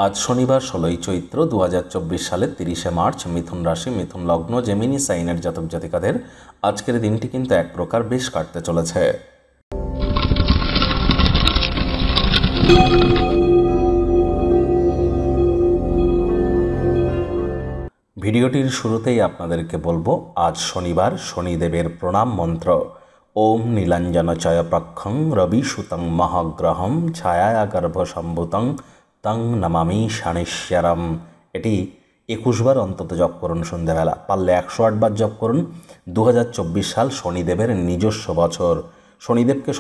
আজ শনিবার 16ই চৈত্র 2024 সালের 30শে মার্চ। মিথুন রাশি, মিথুন লগ্ন, জেমিনি সাইনের জাতক জাতিকাদের আজকের দিনটি কিন্তু এক প্রকার বেশ কাটতে চলেছে। ভিডিওটির শুরুতেই আপনাদেরকে বলবো, আজ শনিবার শনিদেবের প্রণাম মন্ত্র ওম নীলাঞ্জনচয় প্রক্ষং রবি সুতং মহাগ্রহম ছায়া গর্ভসম্ভূতং তং নমামি শনিশ্বরম। এটি 21 বার অন্তত জপ করুন সন্ধ্যাবেলা, পারলে 108 বার জপ করুন। 2024 সাল শনিদেবের নিজস্ব বছর। শনিদেবকে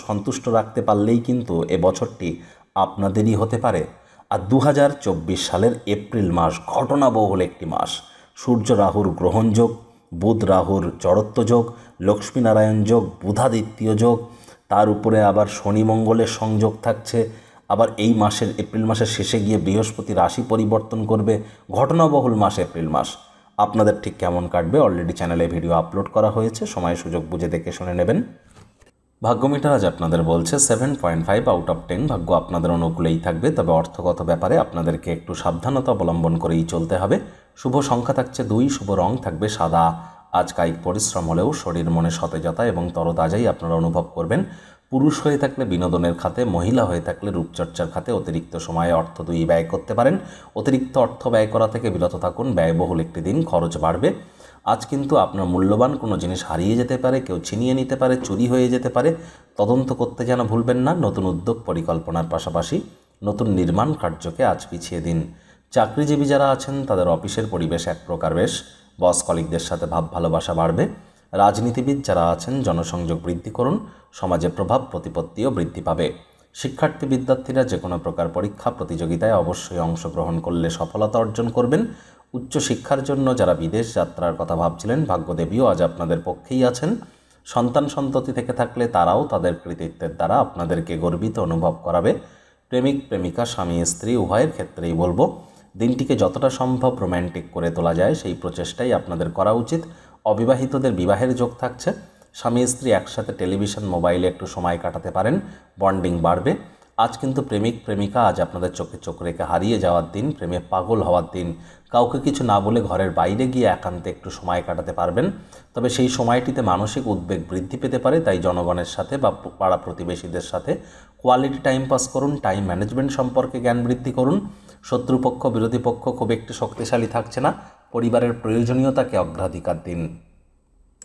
সন্তুষ্ট রাখতে পারলেই কিন্তু এ বছরটি আপনাদেরই হতে পারে। আর 2024 সালের এপ্রিল মাস ঘটনাবহুল একটি মাস। সূর্য রাহুর গ্রহণযোগ, বুধ রাহুর জড়ত্ব যোগ, লক্ষ্মীনারায়ণ যোগ, বুধাদিত্য যোগ, তার উপরে আবার শনি মঙ্গলের সংযোগ থাকছে। আবার এই মাসের এপ্রিল মাসের শেষে গিয়ে বৃহস্পতি রাশি পরিবর্তন করবে। ঘটনাবহুল মাস এপ্রিল মাস। আপনাদের ঠিক কেমন কাটবে অলরেডি চ্যানেলে ভিডিও আপলোড করা হয়েছে, সময় সুযোগ বুঝে দেখে শুনে নেবেন। ভাগ্যমিটার আজ আপনাদের বলছে 7.5 আউট অফ 10। ভাগ্য আপনাদের অনুকূলেই থাকবে, তবে অর্থগত ব্যাপারে আপনাদেরকে একটু সাবধানতা অবলম্বন করেই চলতে হবে। শুভ সংখ্যা থাকছে 2, শুভ রং থাকবে সাদা। আজ কায়িক পরিশ্রম হলেও শরীর মনে সতেজতা এবং তরতাজাই আপনারা অনুভব করবেন। পুরুষ হয়ে থাকলে বিনোদনের খাতে, মহিলা হয়ে থাকলে রূপচর্চার খাতে অতিরিক্ত সময়ে অর্থ ব্যয় করতে পারেন। অতিরিক্ত অর্থ ব্যয় করা থেকে বিরত থাকুন। ব্যয়বহুল একটি দিন, খরচ বাড়বে। আজ কিন্তু আপনার মূল্যবান কোনো জিনিস হারিয়ে যেতে পারে, কেউ ছিনিয়ে নিতে পারে, চুরি হয়ে যেতে পারে। তদন্ত করতে যেন ভুলবেন না। নতুন উদ্যোগ পরিকল্পনার পাশাপাশি নতুন নির্মাণ কার্যকে আজ পিছিয়ে দিন। চাকরিজীবী যারা আছেন তাদের অফিসের পরিবেশ এক প্রকার বেশ। বস কলিগদের সাথে ভাব ভালোবাসা বাড়বে। রাজনীতিবিদ যারা আছেন জনসংযোগ বৃদ্ধি করুন। সমাজে প্রভাব প্রতিপত্তিও বৃদ্ধি পাবে। শিক্ষার্থী বিদ্যার্থীরা যে কোনো প্রকার পরীক্ষা প্রতিযোগিতায় অবশ্যই অংশগ্রহণ করলে সফলতা অর্জন করবেন। উচ্চশিক্ষার জন্য যারা বিদেশ যাত্রার কথা ভাবছিলেন, ভাগ্যদেবীও আজ আপনাদের পক্ষেই আছেন। সন্তান সন্ততি থেকে থাকলে তারাও তাদের কৃতিত্বের দ্বারা আপনাদেরকে গর্বিত অনুভব করাবে। প্রেমিক প্রেমিকা, স্বামী স্ত্রী উভয়ের ক্ষেত্রেই বলবো, দিনটিকে যতটা সম্ভব রোম্যান্টিক করে তোলা যায় সেই প্রচেষ্টাই আপনাদের করা উচিত। অবিবাহিতদের বিবাহের যোগ থাকছে। স্বামী স্ত্রী একসাথে টেলিভিশন মোবাইলে একটু সময় কাটাতে পারেন, বন্ডিং বাড়বে। আজ কিন্তু প্রেমিক প্রেমিকা আজ আপনাদের চোখে চোখ রেখে হারিয়ে যাওয়ার দিন, প্রেমে পাগল হওয়ার দিন। কাউকে কিছু না বলে ঘরের বাইরে গিয়ে একান্তে একটু সময় কাটাতে পারবেন। তবে সেই সময়টিতে মানসিক উদ্বেগ বৃদ্ধি পেতে পারে, তাই জনগণের সাথে বা পাড়া প্রতিবেশীদের সাথে কোয়ালিটি টাইম পাস করুন। টাইম ম্যানেজমেন্ট সম্পর্কে জ্ঞান বৃদ্ধি করুন। শত্রুপক্ষ বিরোধী পক্ষ খুব একটু শক্তিশালী থাকছে না। পরিবারের প্রয়োজনীয়তাকে অগ্রাধিকার দিন।